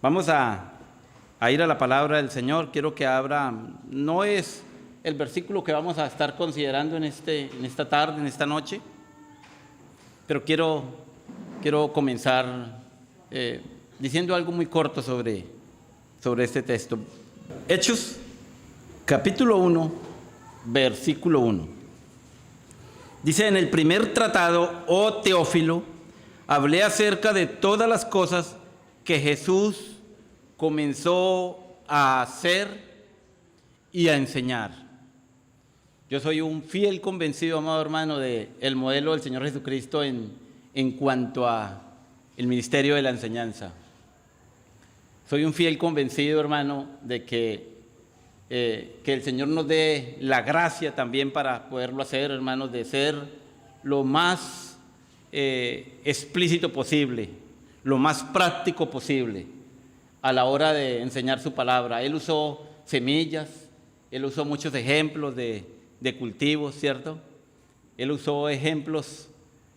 Vamos a ir a la palabra del Señor. Quiero que abra, no es el versículo que vamos a estar considerando en esta tarde, en esta noche, pero quiero comenzar diciendo algo muy corto sobre este texto. Hechos, capítulo 1, versículo 1. Dice: en el primer tratado, oh Teófilo, hablé acerca de todas las cosas que Jesús comenzó a hacer y a enseñar. Yo soy un fiel convencido, amado hermano, del modelo del Señor Jesucristo en cuanto a el ministerio de la enseñanza. Soy un fiel convencido, hermano, de que el Señor nos dé la gracia también para poderlo hacer, hermanos, de ser lo más explícito posible, lo más práctico posible a la hora de enseñar su palabra. Él usó semillas, él usó muchos ejemplos de cultivos, ¿cierto? Él usó ejemplos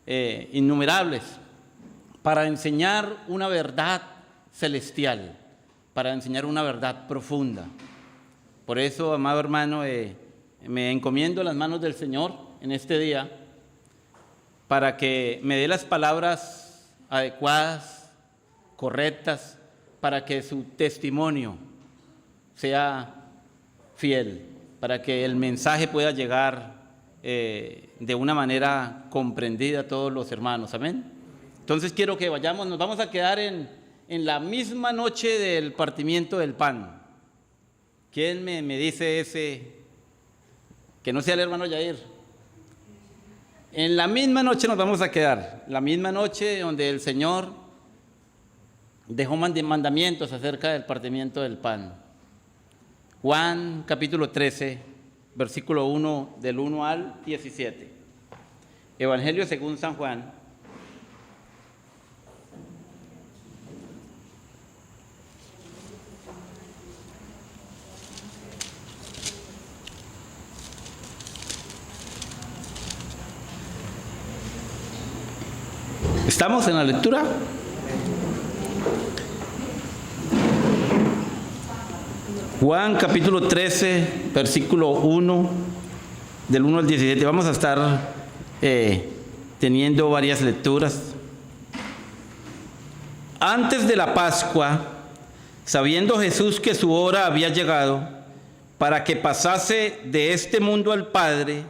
innumerables para enseñar una verdad celestial, para enseñar una verdad profunda. Por eso, amado hermano, me encomiendo a las manos del Señor en este día para que me dé las palabras adecuadas, correctas, para que su testimonio sea fiel, para que el mensaje pueda llegar de una manera comprendida a todos los hermanos. Amén. Entonces quiero que nos vamos a quedar en la misma noche del partimiento del pan. ¿Quién me dice ese? Que no sea el hermano Yair. En la misma noche nos vamos a quedar, la misma noche donde el Señor dejó mandamientos acerca del partimiento del pan. Juan capítulo 13, versículo 1, del 1 al 17. Evangelio según San Juan. ¿Estamos en la lectura? Juan capítulo 13, versículo 1, del 1 al 17. Vamos a estar teniendo varias lecturas. Antes de la Pascua, sabiendo Jesús que su hora había llegado para que pasase de este mundo al Padre,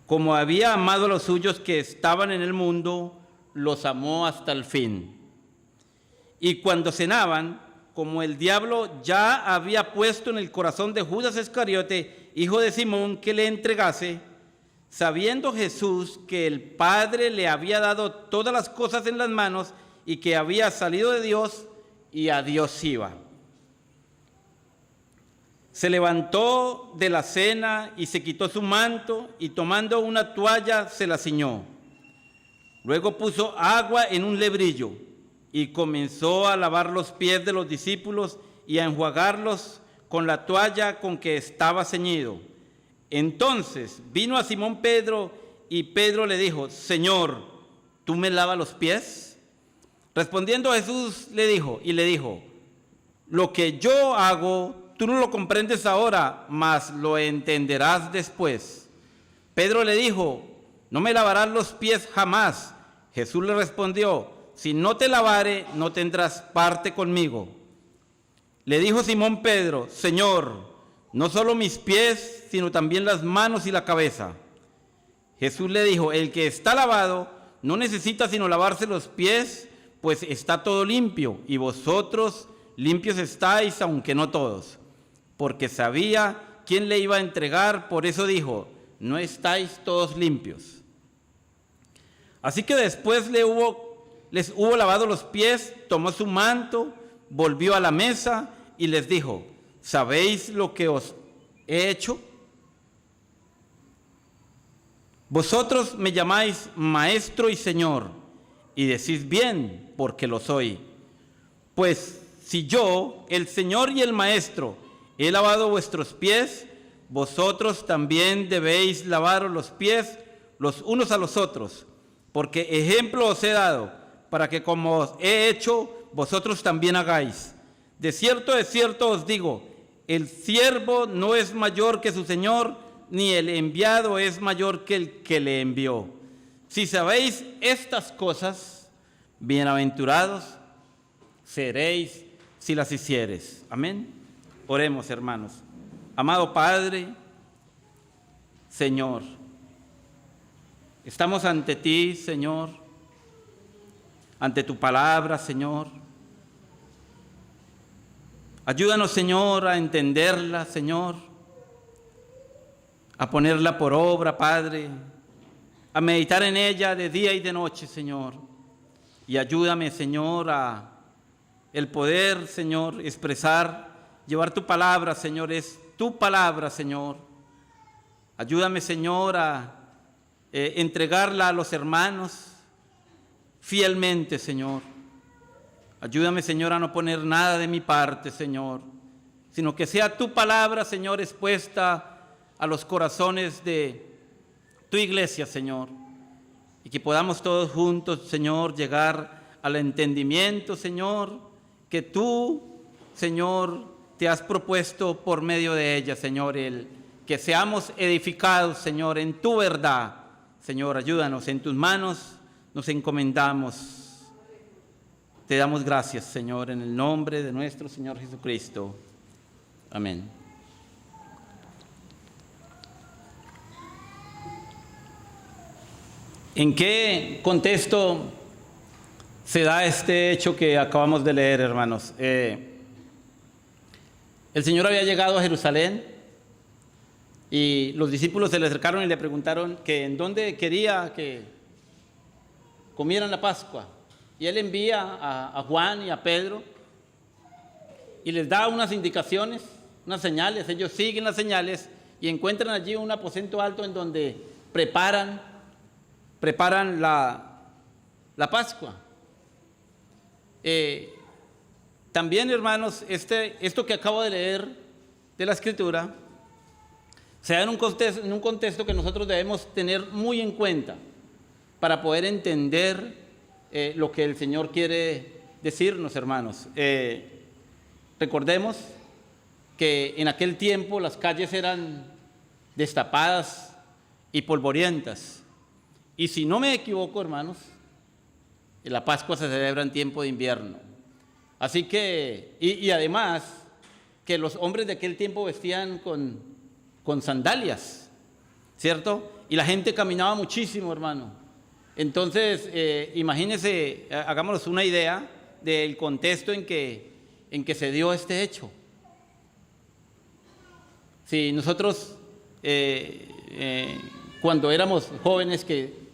como había amado a los suyos que estaban en el mundo, los amó hasta el fin. Y cuando cenaban, como el diablo ya había puesto en el corazón de Judas Iscariote, hijo de Simón, que le entregase, sabiendo Jesús que el Padre le había dado todas las cosas en las manos y que había salido de Dios y a Dios iba, se levantó de la cena y se quitó su manto y tomando una toalla se la ciñó. Luego puso agua en un lebrillo y comenzó a lavar los pies de los discípulos y a enjuagarlos con la toalla con que estaba ceñido. Entonces vino a Simón Pedro y Pedro le dijo: Señor, ¿tú me lavas los pies? Respondiendo Jesús le dijo: lo que yo hago, tú no lo comprendes ahora, mas lo entenderás después. Pedro le dijo: no me lavarás los pies jamás. Jesús le respondió: si no te lavare, no tendrás parte conmigo. Le dijo Simón Pedro: Señor, no solo mis pies, sino también las manos y la cabeza. Jesús le dijo: el que está lavado no necesita sino lavarse los pies, pues está todo limpio, y vosotros limpios estáis, aunque no todos. Porque sabía quién le iba a entregar, por eso dijo: no estáis todos limpios. Así que después les hubo lavado los pies, tomó su manto, volvió a la mesa y les dijo: ¿sabéis lo que os he hecho? Vosotros me llamáis Maestro y Señor, y decís bien, porque lo soy. Pues si yo, el Señor y el Maestro, he lavado vuestros pies, vosotros también debéis lavaros los pies los unos a los otros, porque ejemplo os he dado, para que como os he hecho, vosotros también hagáis. de cierto os digo, el siervo no es mayor que su señor, ni el enviado es mayor que el que le envió. Si sabéis estas cosas, bienaventurados seréis si las hiciereis. Amén. Oremos, hermanos. Amado Padre, Señor, estamos ante ti, Señor, ante tu palabra, Señor. Ayúdanos, Señor, a entenderla, Señor, a ponerla por obra, Padre, a meditar en ella de día y de noche, Señor. Y ayúdame, Señor, a el poder, Señor, expresar, llevar tu palabra, Señor, es tu palabra, Señor. Ayúdame, Señor, a entregarla a los hermanos fielmente, Señor. Ayúdame, Señor, a no poner nada de mi parte, Señor, sino que sea tu palabra, Señor, expuesta a los corazones de tu iglesia, Señor, y que podamos todos juntos, Señor, llegar al entendimiento, Señor, que tú, Señor, te has propuesto por medio de ella, Señor, el que seamos edificados, Señor, en tu verdad. Señor, ayúdanos, en tus manos nos encomendamos. Te damos gracias, Señor, en el nombre de nuestro Señor Jesucristo. Amén. ¿En qué contexto se da este hecho que acabamos de leer, hermanos? El Señor había llegado a Jerusalén y los discípulos se le acercaron y le preguntaron que en dónde quería que comieran la Pascua. Y Él envía a Juan y a Pedro y les da unas indicaciones, unas señales. Ellos siguen las señales y encuentran allí un aposento alto en donde preparan la Pascua. También, hermanos, esto que acabo de leer de la Escritura se da en un contexto que nosotros debemos tener muy en cuenta para poder entender lo que el Señor quiere decirnos, hermanos. Recordemos que en aquel tiempo las calles eran destapadas y polvorientas. Y si no me equivoco, hermanos, la Pascua se celebra en tiempo de invierno. Así que, y además, que los hombres de aquel tiempo vestían con sandalias, ¿cierto? Y la gente caminaba muchísimo, hermano. Entonces, imagínense, hagámonos una idea del contexto en que se dio este hecho. Si nosotros, cuando éramos jóvenes que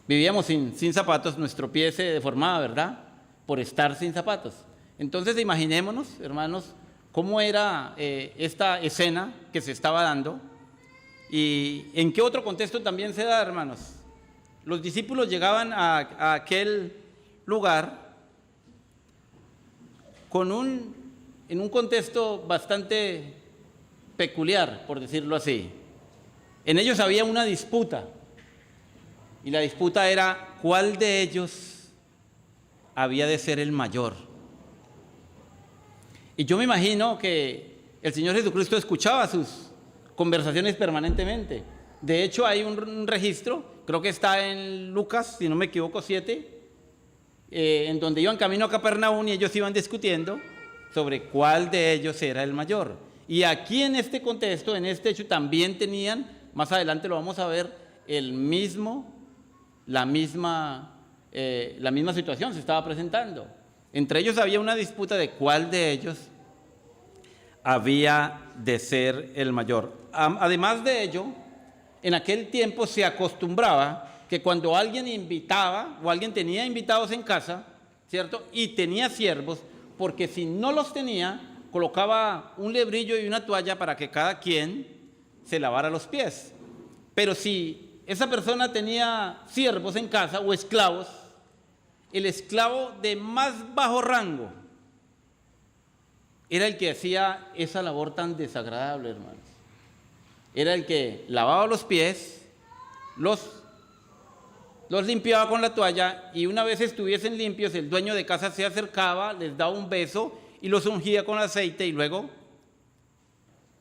vivíamos sin zapatos, nuestro pie se deformaba, ¿verdad? Por estar sin zapatos. Entonces, imaginémonos, hermanos, cómo era esta escena que se estaba dando y en qué otro contexto también se da, hermanos. Los discípulos llegaban a aquel lugar en un contexto bastante peculiar, por decirlo así. En ellos había una disputa, y la disputa era cuál de ellos había de ser el mayor. Y yo me imagino que el Señor Jesucristo escuchaba sus conversaciones permanentemente. De hecho, hay un registro, creo que está en Lucas, si no me equivoco, 7, en donde iban camino a Capernaum y ellos iban discutiendo sobre cuál de ellos era el mayor. Y aquí en este contexto, en este hecho, también tenían, más adelante lo vamos a ver, la misma situación se estaba presentando. Entre ellos había una disputa de cuál de ellos había de ser el mayor. Además de ello, en aquel tiempo se acostumbraba que cuando alguien invitaba o alguien tenía invitados en casa, ¿cierto? Y tenía siervos, porque si no los tenía, colocaba un lebrillo y una toalla para que cada quien se lavara los pies. Pero si esa persona tenía siervos en casa o esclavos, el esclavo de más bajo rango era el que hacía esa labor tan desagradable, hermanos. Era el que lavaba los pies, los limpiaba con la toalla, y una vez estuviesen limpios, el dueño de casa se acercaba, les daba un beso y los ungía con aceite, y luego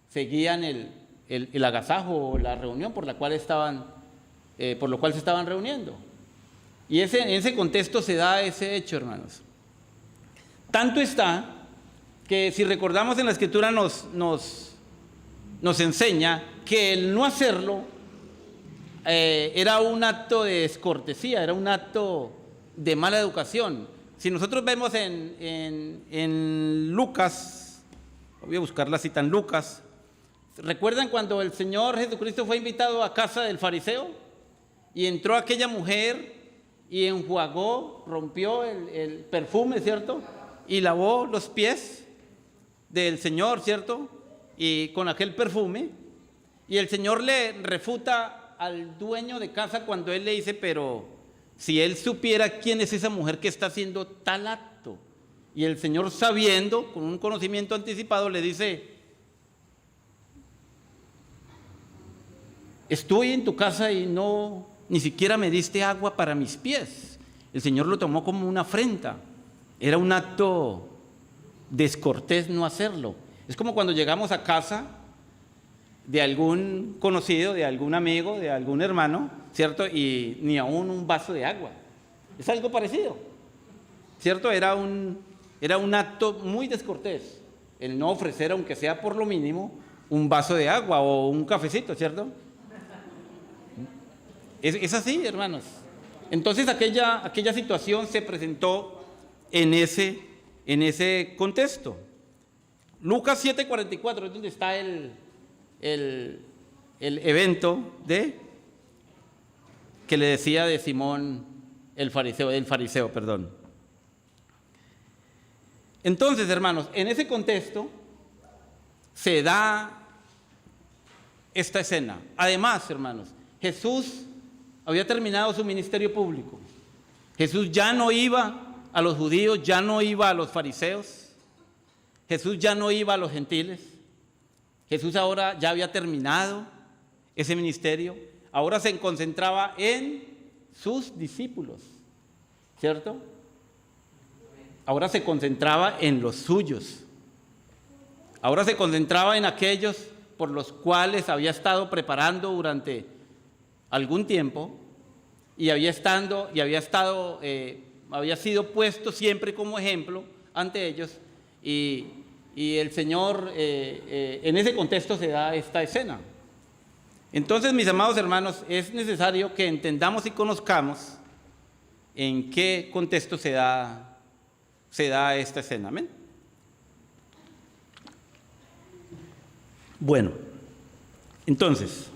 seguían el agasajo o la reunión por lo cual se estaban reuniendo. Y en ese contexto se da ese hecho, hermanos. Tanto está que si recordamos en la Escritura nos enseña que el no hacerlo era un acto de descortesía, era un acto de mala educación. Si nosotros vemos en Lucas, voy a buscar la cita en Lucas, ¿recuerdan cuando el Señor Jesucristo fue invitado a casa del fariseo? Y entró aquella mujer y enjuagó, rompió el perfume, ¿cierto? Y lavó los pies del Señor, ¿cierto? Y con aquel perfume. Y el Señor le refuta al dueño de casa cuando él le dice, pero si él supiera quién es esa mujer que está haciendo tal acto. Y el Señor, sabiendo, con un conocimiento anticipado, le dice, estoy en tu casa y ni siquiera me diste agua para mis pies. El Señor lo tomó como una afrenta. Era un acto descortés no hacerlo. Es como cuando llegamos a casa de algún conocido, de algún amigo, de algún hermano, ¿cierto? Y ni aún un vaso de agua. Es algo parecido, ¿cierto? Era un acto muy descortés el no ofrecer, aunque sea por lo mínimo, un vaso de agua o un cafecito, ¿cierto? Es así, hermanos. Entonces aquella situación se presentó en ese contexto. Lucas 7:44 es donde está el evento que le decía de Simón del fariseo. Entonces, hermanos, en ese contexto se da esta escena. Además, hermanos, Jesús había terminado su ministerio público. Jesús ya no iba a los judíos, ya no iba a los fariseos. Jesús ya no iba a los gentiles. Jesús ahora ya había terminado ese ministerio. Ahora se concentraba en sus discípulos, ¿cierto? Ahora se concentraba en los suyos. Ahora se concentraba en aquellos por los cuales había estado preparando durante algún tiempo y había sido puesto siempre como ejemplo ante ellos. Y el Señor, en ese contexto se da esta escena. Entonces, mis amados hermanos, es necesario que entendamos y conozcamos en qué contexto se da esta escena. ¿Amén? Bueno, entonces,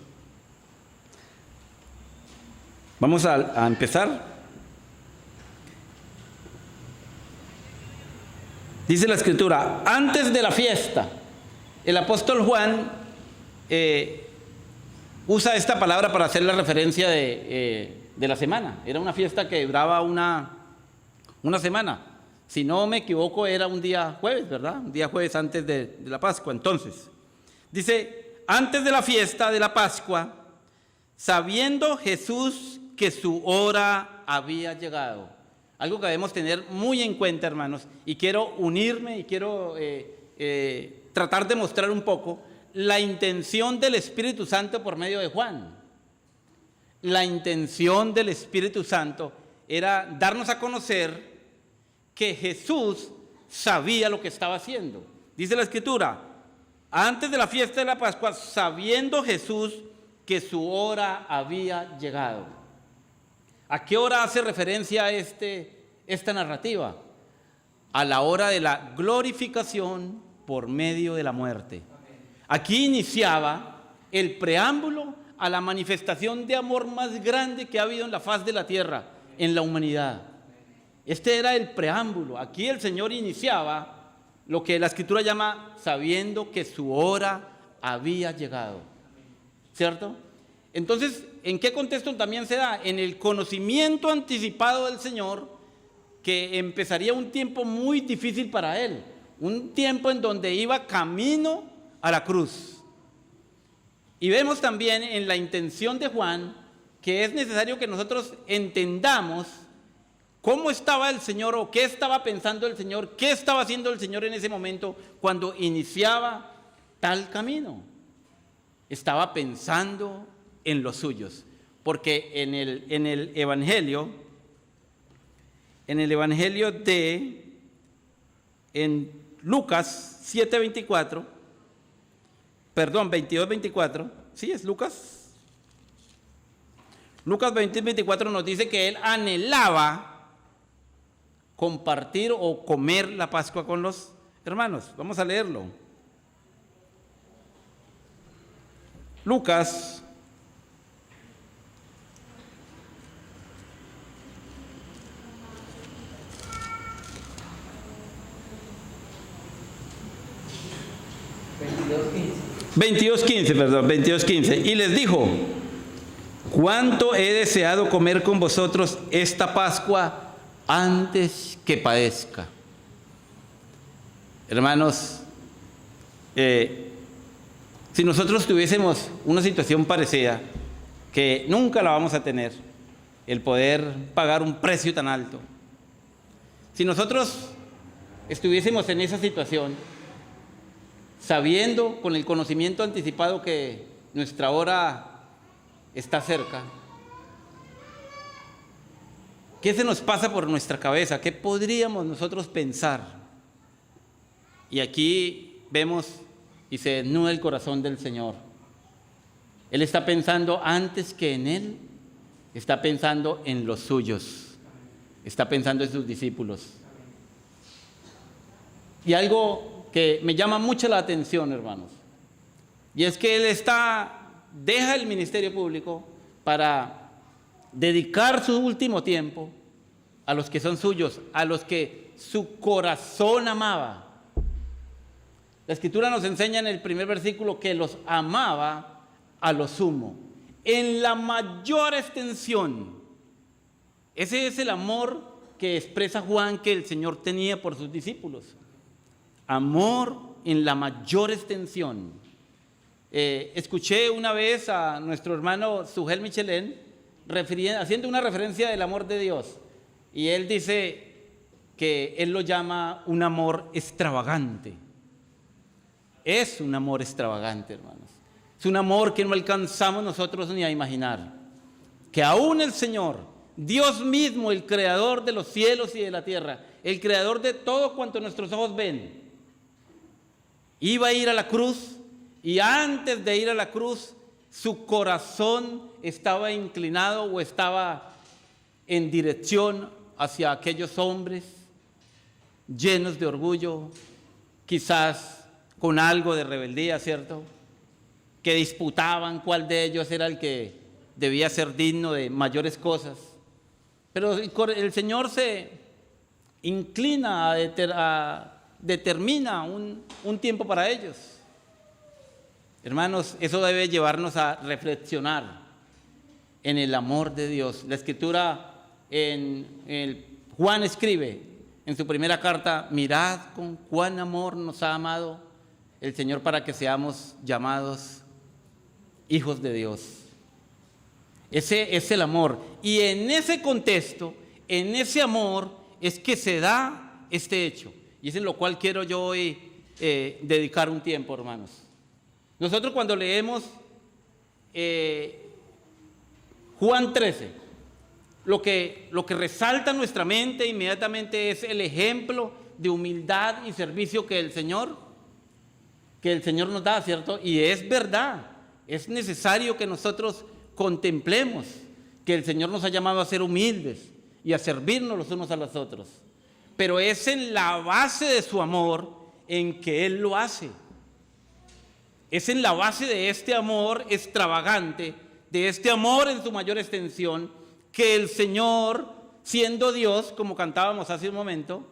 vamos a empezar. Dice la Escritura, antes de la fiesta, el apóstol Juan usa esta palabra para hacer la referencia de la semana. Era una fiesta que duraba una semana. Si no me equivoco, era un día jueves, ¿verdad? Un día jueves antes de la Pascua. Entonces, dice, antes de la fiesta de la Pascua, sabiendo Jesús que su hora había llegado. Algo que debemos tener muy en cuenta, hermanos, y quiero unirme y quiero tratar de mostrar un poco la intención del Espíritu Santo por medio de Juan. La intención del Espíritu Santo era darnos a conocer que Jesús sabía lo que estaba haciendo. Dice la Escritura, antes de la fiesta de la Pascua, sabiendo Jesús que su hora había llegado. ¿A qué hora hace referencia esta narrativa? A la hora de la glorificación por medio de la muerte. Aquí iniciaba el preámbulo a la manifestación de amor más grande que ha habido en la faz de la tierra, en la humanidad. Este era el preámbulo. Aquí el Señor iniciaba lo que la Escritura llama sabiendo que su hora había llegado. ¿Cierto? Entonces, ¿en qué contexto también se da? En el conocimiento anticipado del Señor, que empezaría un tiempo muy difícil para Él, un tiempo en donde iba camino a la cruz. Y vemos también en la intención de Juan que es necesario que nosotros entendamos ¿Cómo estaba el Señor o qué estaba pensando el Señor? ¿Qué estaba haciendo el Señor en ese momento cuando iniciaba tal camino? Estaba pensando en los suyos, porque en el Evangelio en Lucas 7:24, perdón, 22:24, sí, es Lucas 20:24 nos dice que él anhelaba compartir o comer la Pascua con los hermanos. Vamos a leerlo. Lucas 22:15. Y les dijo: cuánto he deseado comer con vosotros esta Pascua antes que padezca. Hermanos, si nosotros tuviésemos una situación parecida, que nunca la vamos a tener, el poder pagar un precio tan alto. Si nosotros estuviésemos en esa situación, sabiendo con el conocimiento anticipado que nuestra hora está cerca, ¿qué se nos pasa por nuestra cabeza? ¿Qué podríamos nosotros pensar? Y aquí vemos y se desnuda el corazón del Señor. Él está pensando antes que en Él, está pensando en los suyos, está pensando en sus discípulos. Y algo que me llama mucho la atención, hermanos, y es que Él deja el ministerio público para dedicar su último tiempo a los que son suyos, a los que su corazón amaba. La Escritura nos enseña en el primer versículo que los amaba a lo sumo, en la mayor extensión. Ese es el amor que expresa Juan que el Señor tenía por sus discípulos. Amor en la mayor extensión. Escuché una vez a nuestro hermano Sugel Michelén haciendo una referencia del amor de Dios, y él dice que él lo llama un amor extravagante. Es un amor extravagante, hermanos. Es un amor que no alcanzamos nosotros ni a imaginar. Que aún el Señor, Dios mismo, el creador de los cielos y de la tierra, el creador de todo cuanto nuestros ojos ven, iba a ir a la cruz, y antes de ir a la cruz, su corazón estaba inclinado o estaba en dirección hacia aquellos hombres llenos de orgullo, quizás con algo de rebeldía, ¿cierto?, que disputaban cuál de ellos era el que debía ser digno de mayores cosas. Pero el Señor se inclina, determina un tiempo para ellos. Hermanos, eso debe llevarnos a reflexionar en el amor de Dios. La Escritura, Juan escribe en su primera carta: mirad con cuán amor nos ha amado el Señor para que seamos llamados hijos de Dios. Ese es el amor. Y en ese contexto, en ese amor, es que se da este hecho. Y es en lo cual quiero yo hoy dedicar un tiempo, hermanos. Nosotros cuando leemos Juan 13, lo que resalta en nuestra mente inmediatamente es el ejemplo de humildad y servicio que el Señor nos da, ¿cierto? Y es verdad, es necesario que nosotros contemplemos que el Señor nos ha llamado a ser humildes y a servirnos los unos a los otros. Pero es en la base de su amor en que Él lo hace. Es en la base de este amor extravagante, de este amor en su mayor extensión, que el Señor, siendo Dios, como cantábamos hace un momento,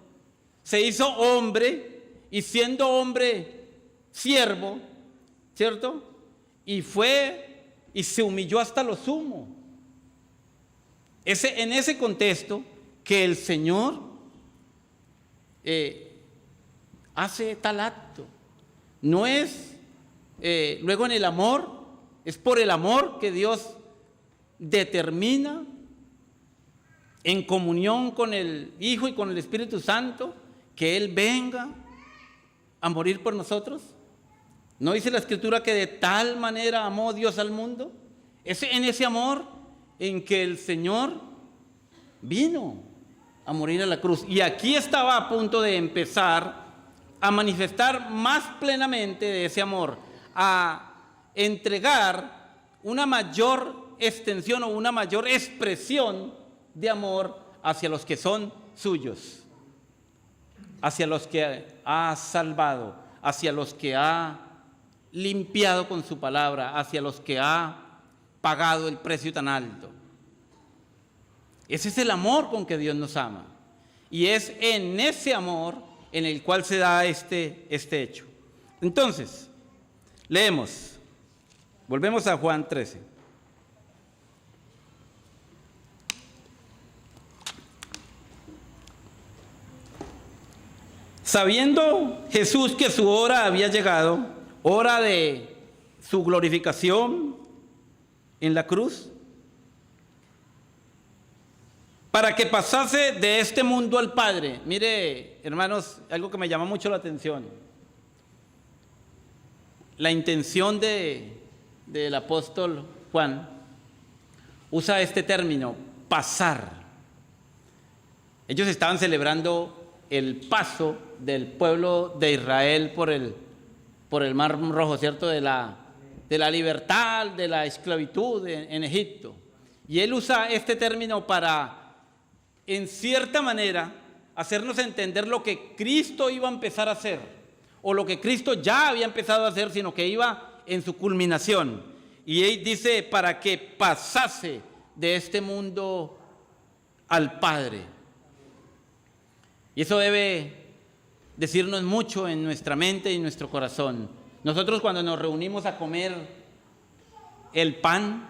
se hizo hombre, y siendo hombre, siervo, ¿cierto? Y fue y se humilló hasta lo sumo. En ese contexto que el Señor hace tal acto. No es luego en el amor, es por el amor que Dios determina en comunión con el Hijo y con el Espíritu Santo, que Él venga a morir por nosotros? ¿No dice la Escritura que de tal manera amó Dios al mundo? Es en ese amor en que el Señor vino a morir a la cruz. Y aquí estaba a punto de empezar a manifestar más plenamente de ese amor, a entregar una mayor extensión o una mayor expresión de amor hacia los que son suyos, hacia los que ha salvado, hacia los que ha limpiado con su palabra, hacia los que ha pagado el precio tan alto. Ese es el amor con que Dios nos ama. Y es en ese amor en el cual se da este hecho. Entonces, leemos. Volvemos a Juan 13. Sabiendo Jesús que su hora había llegado, hora de su glorificación en la cruz, para que pasase de este mundo al Padre. Mire, hermanos, algo que me llama mucho la atención. La intención del apóstol Juan usa este término, pasar. Ellos estaban celebrando el paso del pueblo de Israel por el Mar Rojo, ¿cierto? De la libertad, de la esclavitud en Egipto. Y él usa este término para, en cierta manera, hacernos entender lo que Cristo iba a empezar a hacer, o lo que Cristo ya había empezado a hacer, sino que iba en su culminación. Y él dice, para que pasase de este mundo al Padre. Y eso debe decirnos mucho en nuestra mente y en nuestro corazón. Nosotros cuando nos reunimos a comer el pan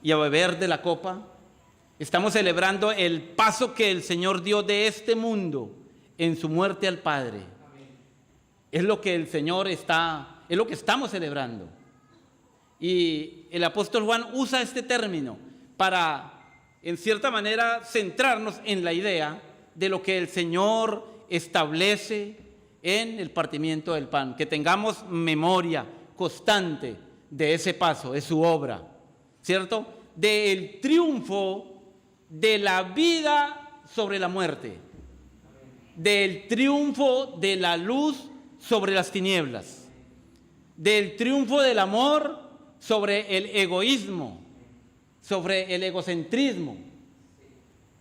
y a beber de la copa, estamos celebrando el paso que el Señor dio de este mundo en su muerte al Padre. Es lo que el Señor es lo que estamos celebrando. Y el apóstol Juan usa este término para, en cierta manera, centrarnos en la idea de lo que el Señor establece en el partimiento del pan, que tengamos memoria constante de ese paso, de su obra, ¿cierto? Del triunfo de la vida sobre la muerte, del triunfo de la luz sobre las tinieblas, del triunfo del amor sobre el egoísmo, sobre el egocentrismo.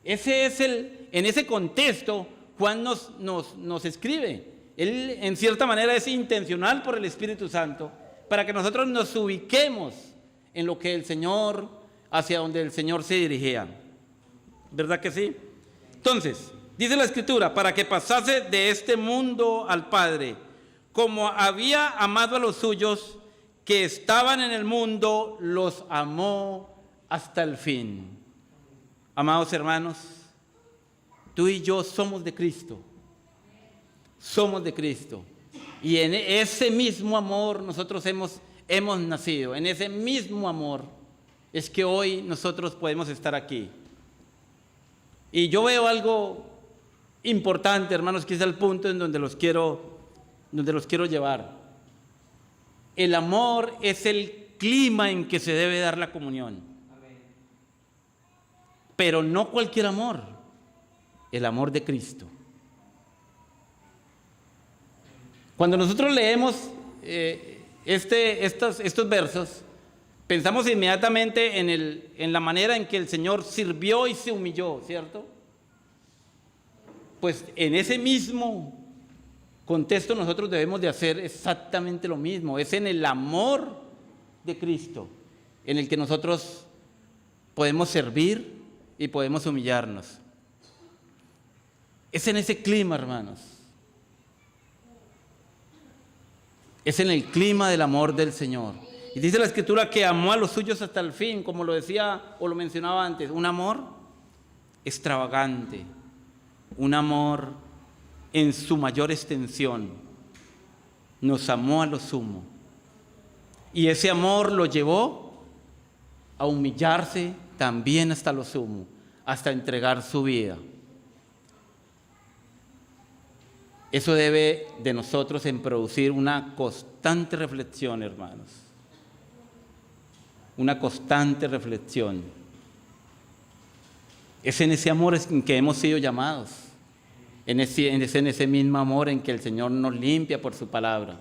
En ese contexto Juan nos escribe. Él en cierta manera es intencional por el Espíritu Santo para que nosotros nos ubiquemos en lo que el Señor, hacia donde el Señor se dirigía. ¿Verdad que sí? Entonces, dice la Escritura, para que pasase de este mundo al Padre, como había amado a los suyos que estaban en el mundo, los amó hasta el fin. Amados hermanos, tú y yo somos de Cristo. Somos de Cristo. Y en ese mismo amor nosotros hemos nacido. En ese mismo amor es que hoy nosotros podemos estar aquí. Y yo veo algo importante, hermanos, que es el punto en donde los quiero llevar. El amor es el clima en que se debe dar la comunión. Pero no cualquier amor, el amor de Cristo. Cuando nosotros leemos estos versos, pensamos inmediatamente en la manera en que el Señor sirvió y se humilló, ¿cierto? Pues en ese mismo contexto nosotros debemos de hacer exactamente lo mismo. Es en el amor de Cristo en el que nosotros podemos servir y podemos humillarnos. Es en ese clima, hermanos. Es en el clima del amor del Señor. Y dice la Escritura que amó a los suyos hasta el fin, como lo decía o lo mencionaba antes, un amor extravagante, un amor en su mayor extensión. Nos amó a lo sumo. Y ese amor lo llevó a humillarse también hasta lo sumo, hasta entregar su vida. Eso debe de nosotros en producir una constante reflexión, hermanos. Una constante reflexión. Es en ese amor en que hemos sido llamados. En ese mismo amor en que el Señor nos limpia por su palabra.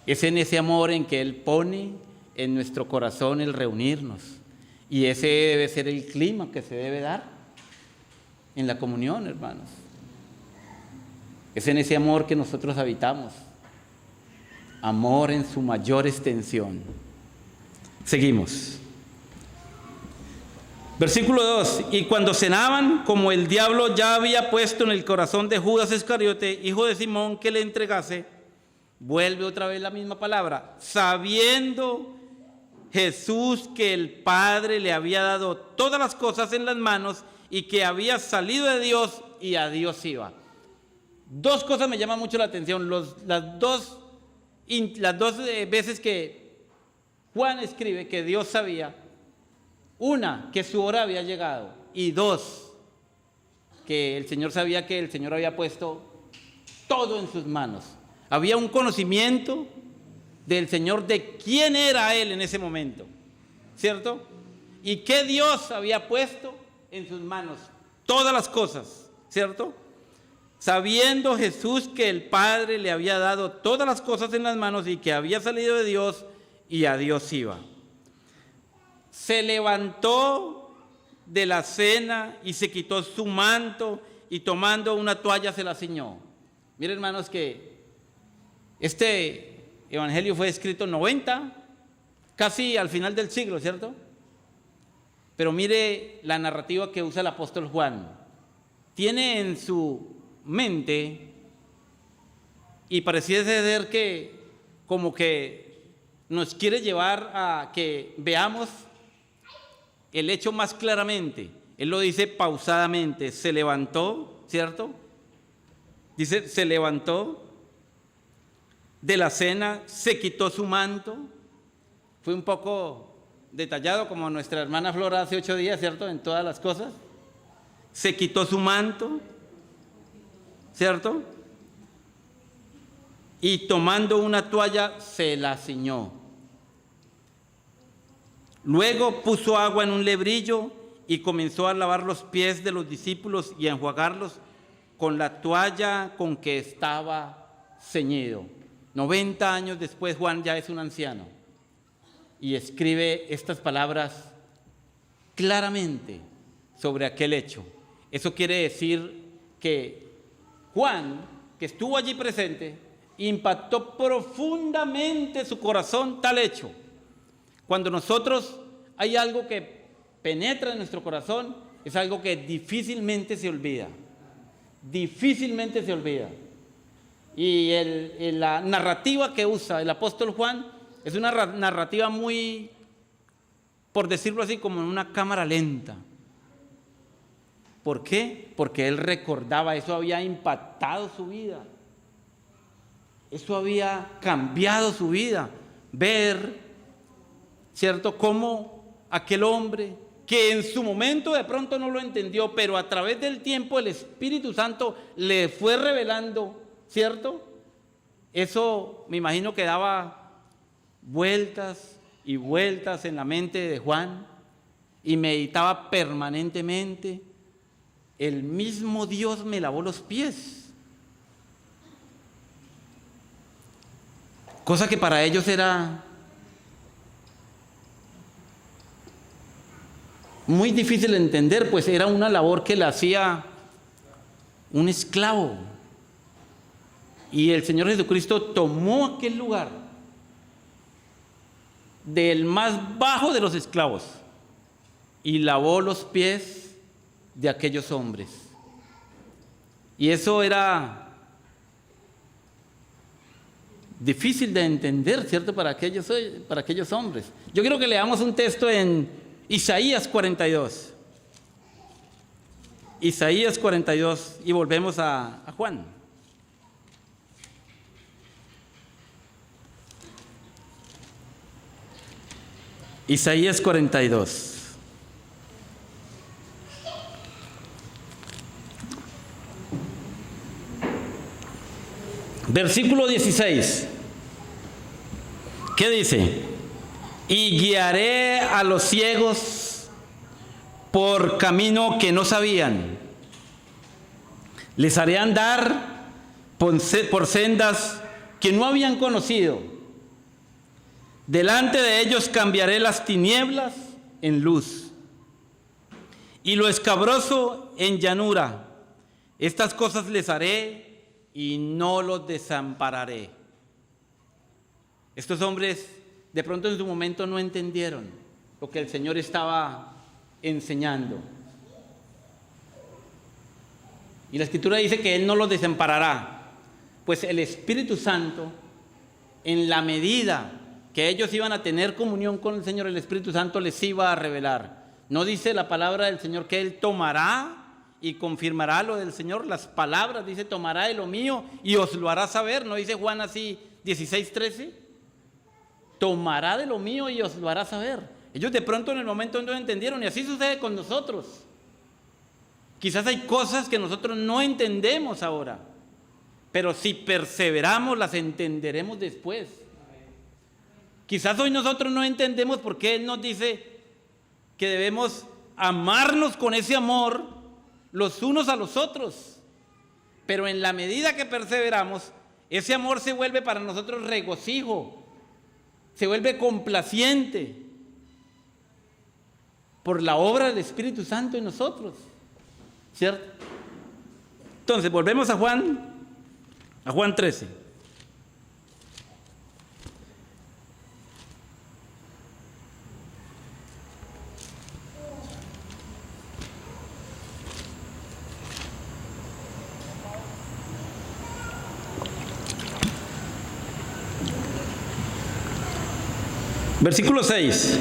Es en ese amor en que Él pone en nuestro corazón el reunirnos. Y ese debe ser el clima que se debe dar en la comunión, hermanos. Es en ese amor que nosotros habitamos. Amor en su mayor extensión. Seguimos. Versículo 2. Y cuando cenaban, como el diablo ya había puesto en el corazón de Judas Iscariote, hijo de Simón, que le entregase, vuelve otra vez la misma palabra, sabiendo Jesús que el Padre le había dado todas las cosas en las manos y que había salido de Dios y a Dios iba. Dos cosas me llaman mucho la atención. Las dos veces que Juan escribe que Dios sabía, una, que su hora había llegado, y dos, que el Señor sabía que el Señor había puesto todo en sus manos. Había un conocimiento del Señor de quién era Él en ese momento, ¿cierto? Y que Dios había puesto en sus manos todas las cosas, ¿cierto? Sabiendo Jesús que el Padre le había dado todas las cosas en las manos y que había salido de Dios y a Dios iba. Se levantó de la cena y se quitó su manto y tomando una toalla se la ciñó. Miren, hermanos, que este evangelio fue escrito 90, casi al final del siglo, ¿cierto? Pero mire la narrativa que usa el apóstol Juan. Tiene en su mente, y pareciera ser que como que nos quiere llevar a que veamos el hecho más claramente. Él lo dice pausadamente, se levantó, ¿cierto? Dice, se levantó de la cena, se quitó su manto. Fue un poco detallado como nuestra hermana Flora hace 8 días, ¿cierto? En todas las cosas. Se quitó su manto, ¿cierto? Y tomando una toalla se la ciñó. Luego puso agua en un lebrillo y comenzó a lavar los pies de los discípulos y a enjuagarlos con la toalla con que estaba ceñido. 90 años después Juan ya es un anciano y escribe estas palabras claramente sobre aquel hecho. Eso quiere decir que Juan, que estuvo allí presente, impactó profundamente su corazón tal hecho. Cuando nosotros hay algo que penetra en nuestro corazón, es algo que difícilmente se olvida. Difícilmente se olvida. Y la narrativa que usa el apóstol Juan es una narrativa muy, por decirlo así, como en una cámara lenta. ¿Por qué? Porque él recordaba, eso había impactado su vida. Eso había cambiado su vida. Ver, ¿cierto?, cómo aquel hombre que en su momento de pronto no lo entendió, pero a través del tiempo el Espíritu Santo le fue revelando, ¿cierto? Eso me imagino que daba vueltas y vueltas en la mente de Juan y meditaba permanentemente. El mismo Dios me lavó los pies. Cosa que para ellos era muy difícil de entender, pues era una labor que le hacía un esclavo. Y el Señor Jesucristo tomó aquel lugar del más bajo de los esclavos y lavó los pies de aquellos hombres. Y eso era difícil de entender, ¿cierto?, para aquellos hombres. Yo quiero que leamos un texto en Isaías 42. Isaías 42 y volvemos a Juan. Isaías 42. Versículo 16. ¿Qué dice? Y guiaré a los ciegos por camino que no sabían. Les haré andar por sendas que no habían conocido. Delante de ellos cambiaré las tinieblas en luz y lo escabroso en llanura. Estas cosas les haré y no los desampararé. Estos hombres de pronto en su momento no entendieron lo que el Señor estaba enseñando. Y la Escritura dice que Él no los desamparará. Pues el Espíritu Santo, en la medida que ellos iban a tener comunión con el Señor, el Espíritu Santo les iba a revelar. ¿No dice la palabra del Señor que Él tomará y confirmará lo del Señor? Las palabras, dice, tomará de lo mío y os lo hará saber. ¿No dice Juan así 16:13? Tomará de lo mío y os lo hará saber. Ellos de pronto en el momento no entendieron, y así sucede con nosotros. Quizás hay cosas que nosotros no entendemos ahora, pero si perseveramos las entenderemos después. Quizás hoy nosotros no entendemos por qué Él nos dice que debemos amarnos con ese amor los unos a los otros, pero en la medida que perseveramos, ese amor se vuelve para nosotros regocijo, se vuelve complaciente por la obra del Espíritu Santo en nosotros, ¿cierto? Entonces volvemos a Juan 13. Versículo 6.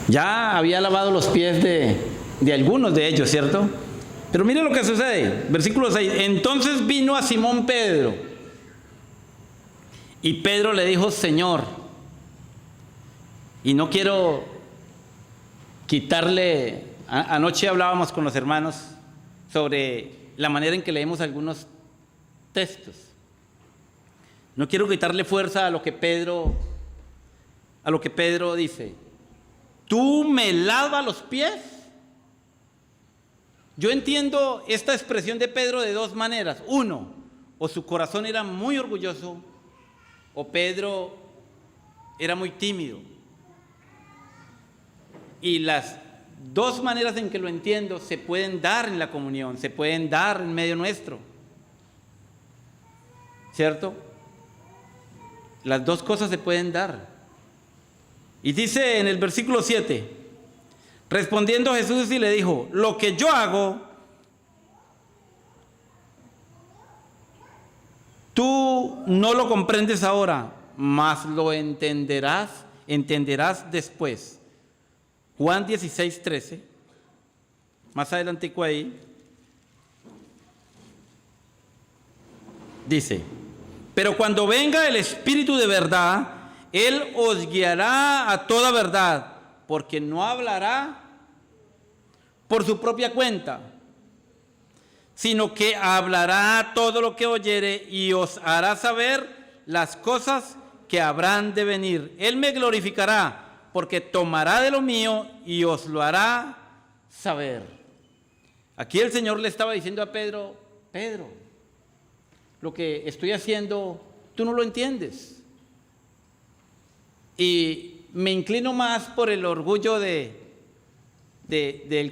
Ya había lavado los pies de algunos de ellos, ¿cierto? Pero mire lo que sucede. Versículo 6. Entonces vino a Simón Pedro. Y Pedro le dijo, Señor. Y no quiero quitarle... Anoche hablábamos con los hermanos sobre la manera en que leemos algunos textos. No quiero quitarle fuerza a lo que Pedro dice. ¿Tú me lavas los pies? Yo entiendo esta expresión de Pedro de dos maneras. Uno, o su corazón era muy orgulloso, o Pedro era muy tímido. Y las dos maneras en que lo entiendo se pueden dar en la comunión, se pueden dar en medio nuestro, ¿cierto? Las dos cosas se pueden dar. Y dice en el versículo 7, respondiendo Jesús y le dijo, lo que yo hago, tú no lo comprendes ahora, mas lo entenderás después. Juan 16:13, más adelantico ahí, dice, pero cuando venga el Espíritu de verdad, Él os guiará a toda verdad, porque no hablará por su propia cuenta, sino que hablará todo lo que oyere y os hará saber las cosas que habrán de venir. Él me glorificará, porque tomará de lo mío y os lo hará saber. Aquí el Señor le estaba diciendo a Pedro, Pedro, lo que estoy haciendo, tú no lo entiendes. Y me inclino más por el orgullo del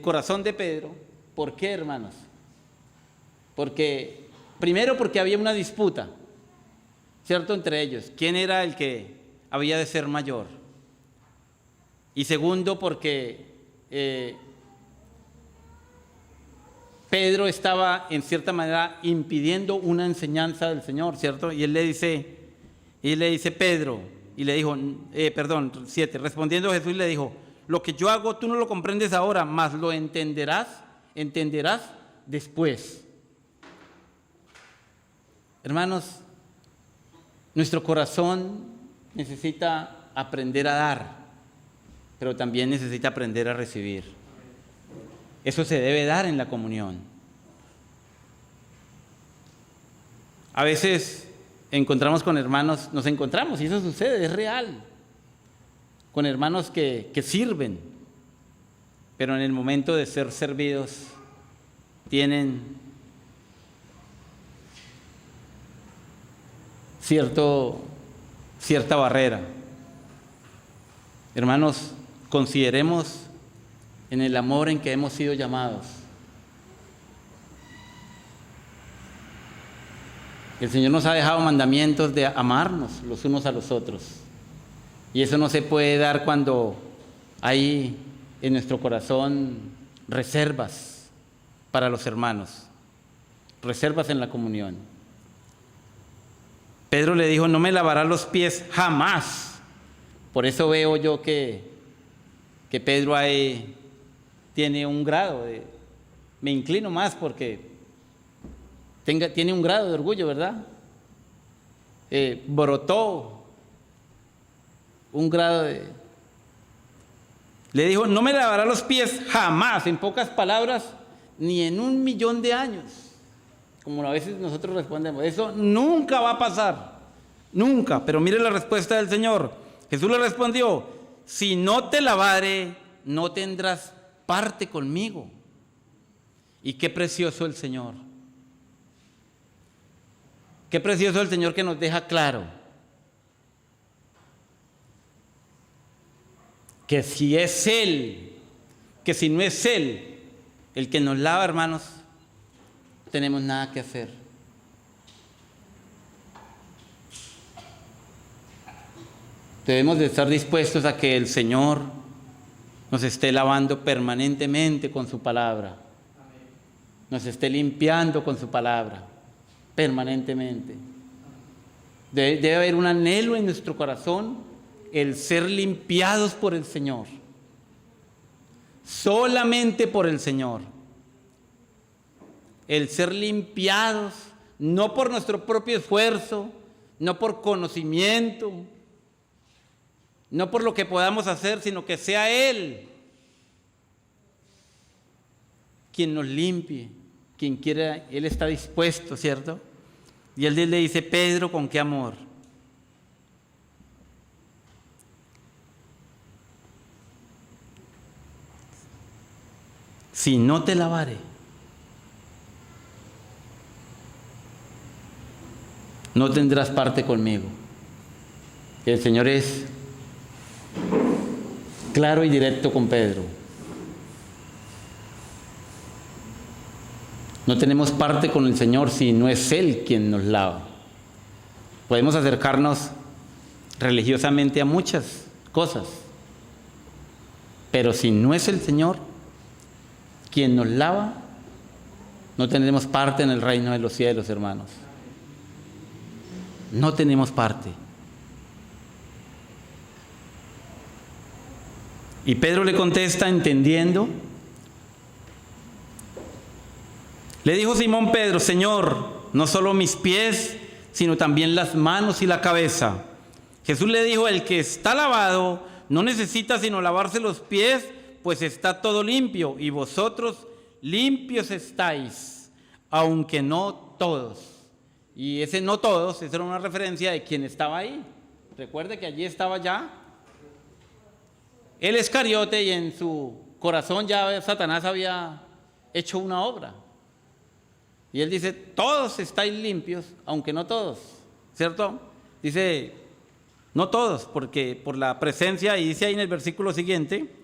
corazón de Pedro. ¿Por qué, hermanos? Primero porque había una disputa, ¿cierto?, entre ellos. ¿Quién era el que había de ser mayor? Y segundo porque Pedro estaba en cierta manera impidiendo una enseñanza del Señor, ¿cierto? Y él le dice Pedro, y le dijo, 7, respondiendo Jesús le dijo, lo que yo hago tú no lo comprendes ahora, mas lo entenderás después. Hermanos, nuestro corazón necesita aprender a dar, pero también necesita aprender a recibir. Eso se debe dar en la comunión. A veces encontramos con hermanos, nos encontramos, y eso sucede, es real, con hermanos que sirven, pero en el momento de ser servidos tienen cierta barrera. Hermanos, consideremos en el amor en que hemos sido llamados. El Señor nos ha dejado mandamientos de amarnos los unos a los otros. Y eso no se puede dar cuando hay en nuestro corazón reservas para los hermanos, reservas en la comunión. Pedro le dijo, no me lavará los pies jamás. Por eso veo yo que Pedro ahí tiene un grado me inclino más porque tiene un grado de orgullo, ¿verdad? Brotó un grado Le dijo, no me lavará los pies jamás, en pocas palabras, ni en 1.000.000 de años. Como a veces nosotros respondemos, eso nunca va a pasar, nunca. Pero mire la respuesta del Señor. Jesús le respondió, si no te lavare, no tendrás parte conmigo. Y qué precioso el Señor. Qué precioso el Señor que nos deja claro que si es Él, que si no es Él el que nos lava, hermanos, no tenemos nada que hacer. Debemos de estar dispuestos a que el Señor nos esté lavando permanentemente con su palabra, nos esté limpiando con su palabra permanentemente. Debe haber un anhelo en nuestro corazón, el ser limpiados por el Señor, solamente por el Señor. El ser limpiados, no por nuestro propio esfuerzo, no por conocimiento, no por lo que podamos hacer, sino que sea Él quien nos limpie, quien quiera. Él está dispuesto, ¿cierto? Y Él le dice, Pedro, ¿con qué amor? Si no te lavare, no tendrás parte conmigo. El Señor es claro y directo con Pedro. No tenemos parte con el Señor si no es Él quien nos lava. Podemos acercarnos religiosamente a muchas cosas, pero si no es el Señor quien nos lava, no tendremos parte en el reino de los cielos, hermanos. No tenemos parte. Y Pedro le contesta entendiendo. Le dijo Simón Pedro, Señor, no solo mis pies, sino también las manos y la cabeza. Jesús le dijo, el que está lavado no necesita sino lavarse los pies, pues está todo limpio, y vosotros limpios estáis, aunque no todos. Y ese no todos, esa era una referencia de quien estaba ahí. Recuerde que allí estaba ya el Iscariote, y en su corazón ya Satanás había hecho una obra. Y él dice, todos estáis limpios, aunque no todos, ¿cierto? Dice, no todos, porque por la presencia, y dice ahí en el versículo siguiente,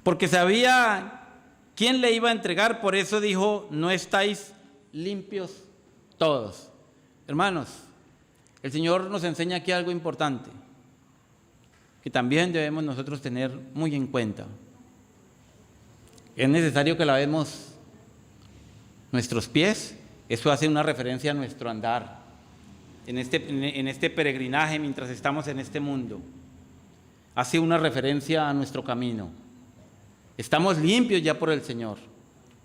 porque sabía quién le iba a entregar, por eso dijo, no estáis limpios todos. Hermanos, el Señor nos enseña aquí algo importante, que también debemos nosotros tener muy en cuenta. Es necesario que lavemos nuestros pies. Eso hace una referencia a nuestro andar en este peregrinaje mientras estamos en este mundo. Hace una referencia a nuestro camino. Estamos limpios ya por el Señor,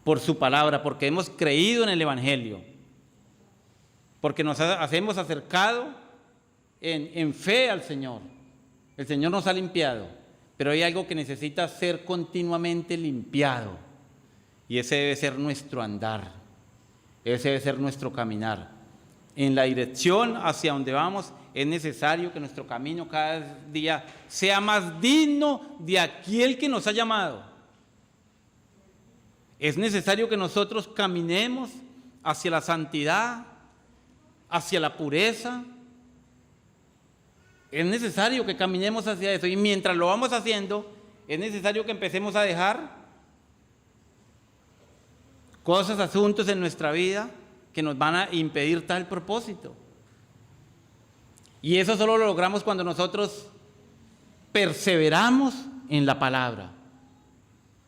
por su palabra, porque hemos creído en el Evangelio, porque nos hemos acercado en fe al Señor. El Señor nos ha limpiado, pero hay algo que necesita ser continuamente limpiado, y ese debe ser nuestro andar. Ese debe ser nuestro caminar. En la dirección hacia donde vamos, es necesario que nuestro camino cada día sea más digno de aquel que nos ha llamado. Es necesario que nosotros caminemos hacia la santidad, hacia la pureza. Es necesario que caminemos hacia eso. Y mientras lo vamos haciendo, es necesario que empecemos a dejar cosas, asuntos en nuestra vida que nos van a impedir tal propósito. Y eso solo lo logramos cuando nosotros perseveramos en la palabra.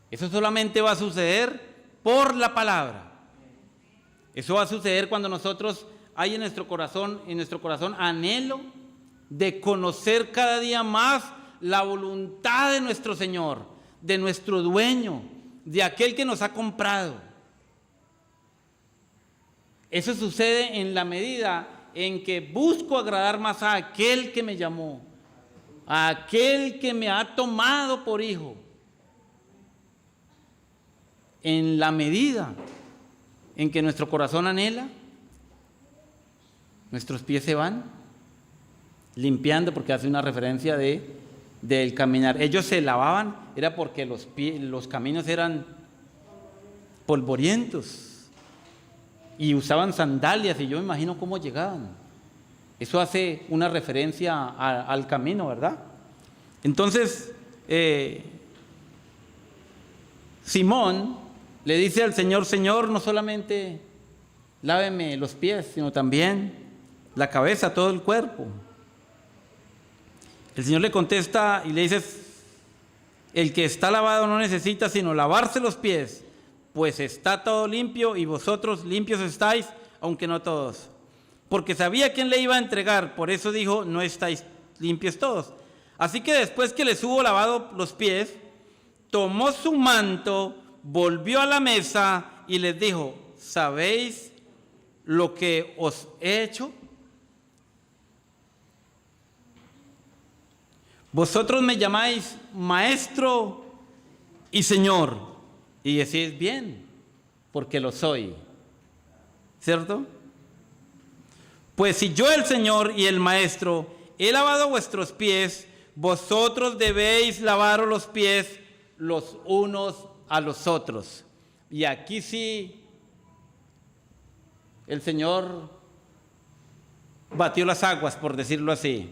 Eso solamente va a suceder por la palabra. Eso va a suceder cuando nosotros hay en nuestro corazón anhelo de conocer cada día más la voluntad de nuestro Señor, de nuestro dueño, de aquel que nos ha comprado. Eso sucede en la medida en que busco agradar más a aquel que me llamó, a aquel que me ha tomado por hijo. En la medida en que nuestro corazón anhela, nuestros pies se van limpiando, porque hace una referencia del caminar. Ellos se lavaban, era porque los caminos eran polvorientos y usaban sandalias, y yo me imagino cómo llegaban. Eso hace una referencia al camino, ¿verdad? Entonces, Simón le dice al Señor: Señor, no solamente láveme los pies, sino también la cabeza, todo el cuerpo. El Señor le contesta y le dice: el que está lavado no necesita sino lavarse los pies, pues está todo limpio, y vosotros limpios estáis, aunque no todos. Porque sabía quién le iba a entregar, por eso dijo: no estáis limpios todos. Así que después que les hubo lavado los pies, tomó su manto, volvió a la mesa y les dijo: ¿sabéis lo que os he hecho? Vosotros me llamáis maestro y señor, y decís bien, porque lo soy, ¿cierto? Pues si yo, el Señor y el Maestro, he lavado vuestros pies, vosotros debéis lavaros los pies los unos a los otros. Y aquí sí, el Señor batió las aguas, por decirlo así.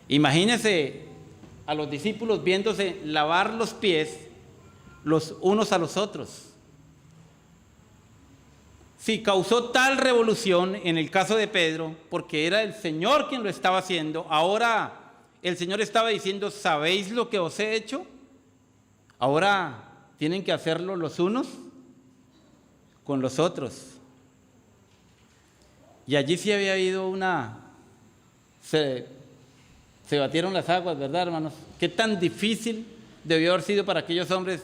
Imagínense a los discípulos viéndose lavar los pies los unos a los otros. Si causó tal revolución en el caso de Pedro, porque era el Señor quien lo estaba haciendo, ahora el Señor estaba diciendo: ¿sabéis lo que os he hecho? Ahora tienen que hacerlo los unos con los otros. Y allí sí había habido se batieron las aguas, ¿verdad, hermanos? Qué tan difícil debió haber sido para aquellos hombres.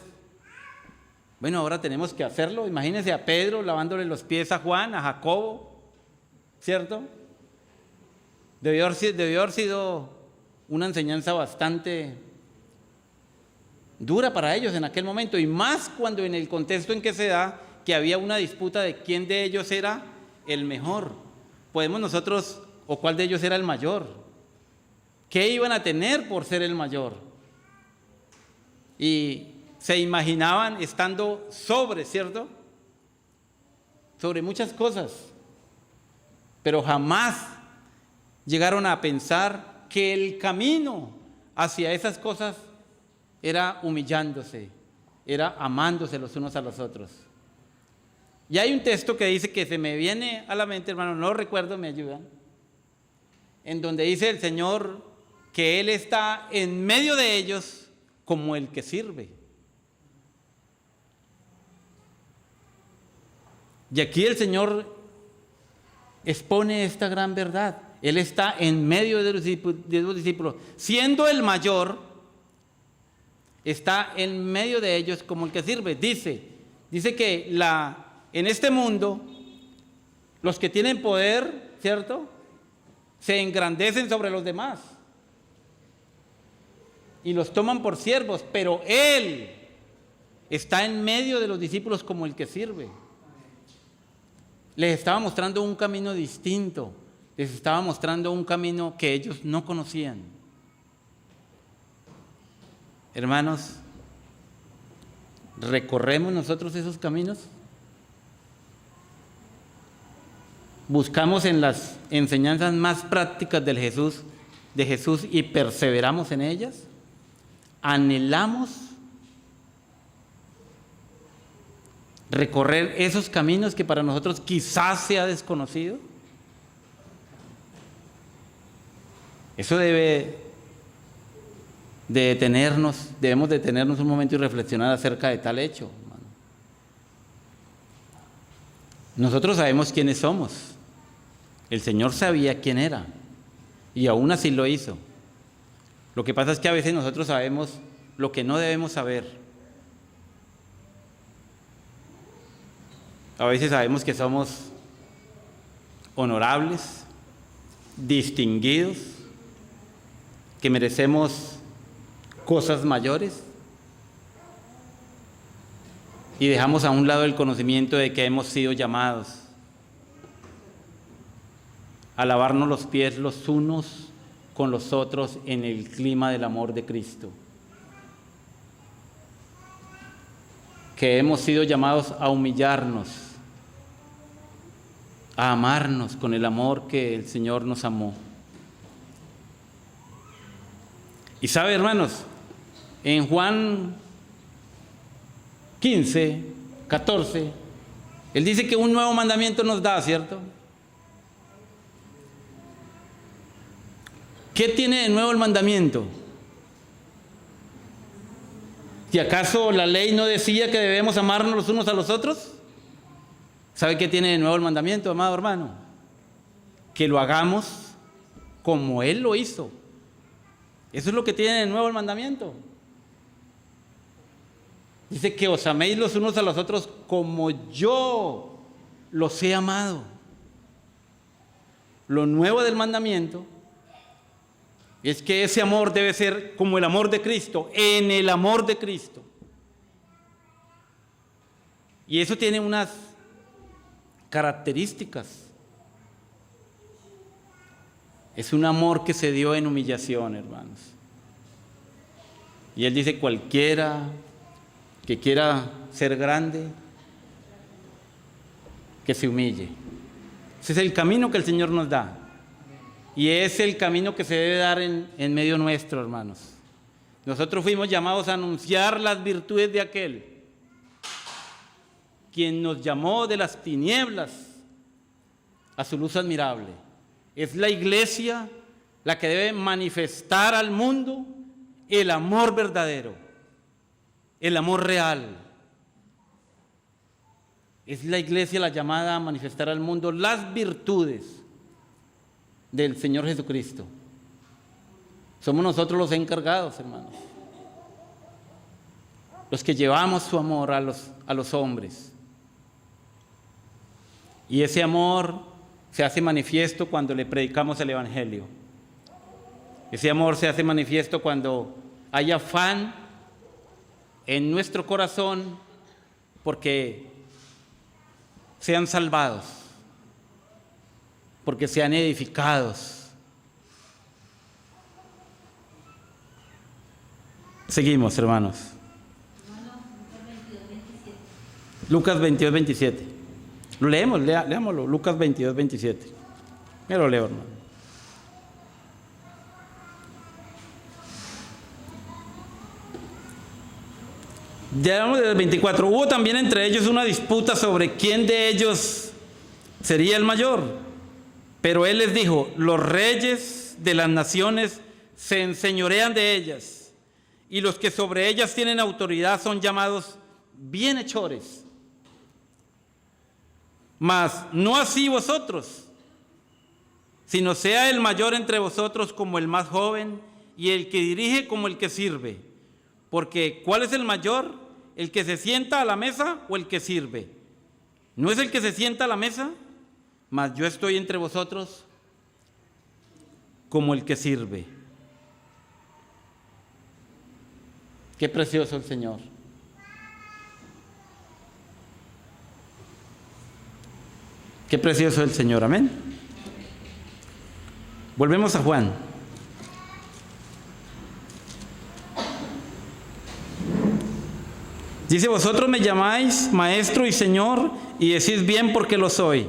Bueno, ahora tenemos que hacerlo. Imagínense a Pedro lavándole los pies a Juan, a Jacobo, ¿cierto? Debió haber sido una enseñanza bastante dura para ellos en aquel momento, y más cuando en el contexto en que se da, que había una disputa de quién de ellos era el mejor. Podemos nosotros, o cuál de ellos era el mayor. ¿Qué iban a tener por ser el mayor? Y se imaginaban estando ¿cierto? Sobre muchas cosas, pero jamás llegaron a pensar que el camino hacia esas cosas era humillándose, era amándose los unos a los otros. Y hay un texto que dice, que se me viene a la mente, hermano, no lo recuerdo, me ayudan, en donde dice el Señor que Él está en medio de ellos como el que sirve. Y aquí el Señor expone esta gran verdad. Él está en medio de los discípulos. Siendo el mayor, está en medio de ellos como el que sirve. Dice que en este mundo, los que tienen poder, ¿cierto?, se engrandecen sobre los demás y los toman por siervos, pero Él está en medio de los discípulos como el que sirve. les estaba mostrando un camino distinto, les estaba mostrando un camino que ellos no conocían. Hermanos, ¿recorremos nosotros esos caminos? ¿Buscamos en las enseñanzas más prácticas de Jesús y perseveramos en ellas? ¿Anhelamos recorrer esos caminos que para nosotros quizás sea desconocido? Eso debe de detenernos, debemos detenernos un momento y reflexionar acerca de tal hecho, hermano. Nosotros sabemos quiénes somos. El Señor sabía quién era y aún así lo hizo. Lo que pasa es que a veces nosotros sabemos lo que no debemos saber. A veces sabemos que somos honorables, distinguidos, que merecemos cosas mayores y dejamos a un lado el conocimiento de que hemos sido llamados a lavarnos los pies los unos con los otros en el clima del amor de Cristo, que hemos sido llamados a humillarnos, a amarnos con el amor que el Señor nos amó. Y sabe, hermanos, en Juan 15, 14, Él dice que un nuevo mandamiento nos da, ¿cierto? ¿Qué tiene de nuevo el mandamiento? ¿Y acaso la ley no decía que debemos amarnos los unos a los otros? ¿Sabe qué tiene de nuevo el mandamiento, amado hermano? Que lo hagamos como Él lo hizo. Eso es lo que tiene de nuevo el mandamiento. Dice que os améis los unos a los otros como yo los he amado. Lo nuevo del mandamiento es que ese amor debe ser como el amor de Cristo, en el amor de Cristo. Y eso tiene unas características. Es un amor que se dio en humillación, hermanos. Y Él dice, cualquiera que quiera ser grande, que se humille. Ese es el camino que el Señor nos da. Y es el camino que se debe dar en medio nuestro, hermanos. Nosotros fuimos llamados a anunciar las virtudes de aquel quien nos llamó de las tinieblas a su luz admirable. Es la iglesia la que debe manifestar al mundo el amor verdadero, el amor real. Es la iglesia la llamada a manifestar al mundo las virtudes del Señor Jesucristo. Somos nosotros los encargados, hermanos, los que llevamos su amor a los hombres. Y ese amor se hace manifiesto cuando le predicamos el Evangelio. Ese amor se hace manifiesto cuando hay afán en nuestro corazón porque sean salvados, porque sean edificados. Seguimos, hermanos. Lucas 22, 27. Lo leemos, leámoslo. Lucas 22, 27. Me lo leo, hermano. Llegamos desde el 24. Hubo también entre ellos una disputa sobre quién de ellos sería el mayor. Pero Él les dijo, los reyes de las naciones se enseñorean de ellas, y los que sobre ellas tienen autoridad son llamados bienhechores. Mas no así vosotros, sino sea el mayor entre vosotros como el más joven, y el que dirige como el que sirve. Porque ¿cuál es el mayor? ¿El que se sienta a la mesa o el que sirve? ¿No es el que se sienta a la mesa? Mas yo estoy entre vosotros como el que sirve. Qué precioso el Señor. Qué precioso el Señor, amén. Volvemos a Juan. Dice, vosotros me llamáis maestro y señor, y decís bien porque lo soy.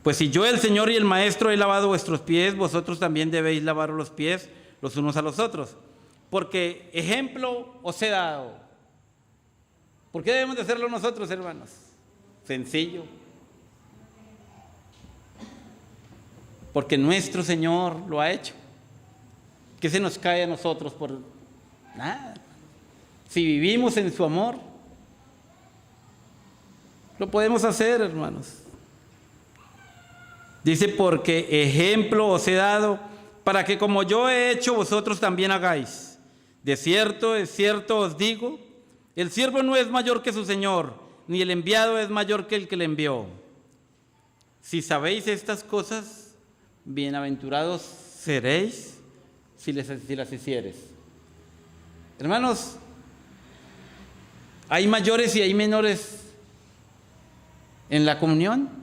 Pues si yo, el Señor y el Maestro, he lavado vuestros pies, vosotros también debéis lavar los pies los unos a los otros. Porque ejemplo os he dado. ¿Por qué debemos de hacerlo nosotros, hermanos? Sencillo. Porque nuestro Señor lo ha hecho. ¿Qué se nos cae a nosotros por nada? Si vivimos en su amor, lo podemos hacer, hermanos. Dice, porque ejemplo os he dado, para que como yo he hecho, vosotros también hagáis. De cierto os digo, el siervo no es mayor que su Señor, ni el enviado es mayor que el que le envió. Si sabéis estas cosas, bienaventurados seréis si las hicieres. Hermanos, ¿hay mayores y hay menores en la comunión?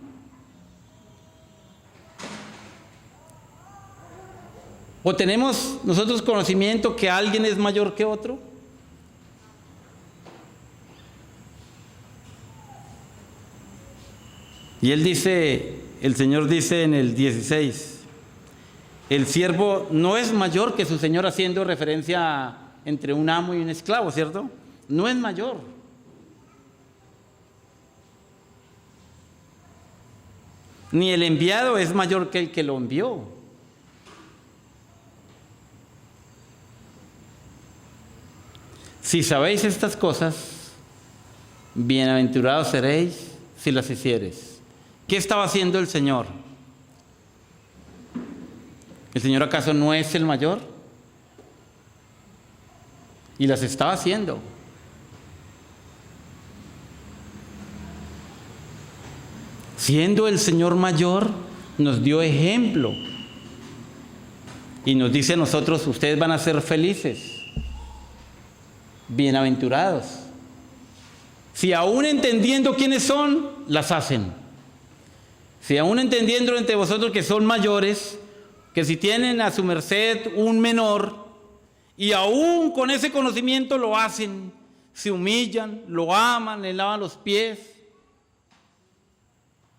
¿O tenemos nosotros conocimiento que alguien es mayor que otro? Y el Señor dice en el 16, el siervo no es mayor que su Señor, haciendo referencia entre un amo y un esclavo, ¿cierto? No es mayor. Ni el enviado es mayor que el que lo envió. Si sabéis estas cosas, bienaventurados seréis si las hiciereis. ¿Qué estaba haciendo el Señor? ¿El Señor acaso no es el mayor? Y las estaba haciendo. Siendo el Señor mayor, nos dio ejemplo. Y nos dice a nosotros, ustedes van a ser felices. Bienaventurados. Si aún entendiendo quiénes son, las hacen. Si aún entendiendo entre vosotros que son mayores, que si tienen a su merced un menor, y aún con ese conocimiento lo hacen, se humillan, lo aman, le lavan los pies,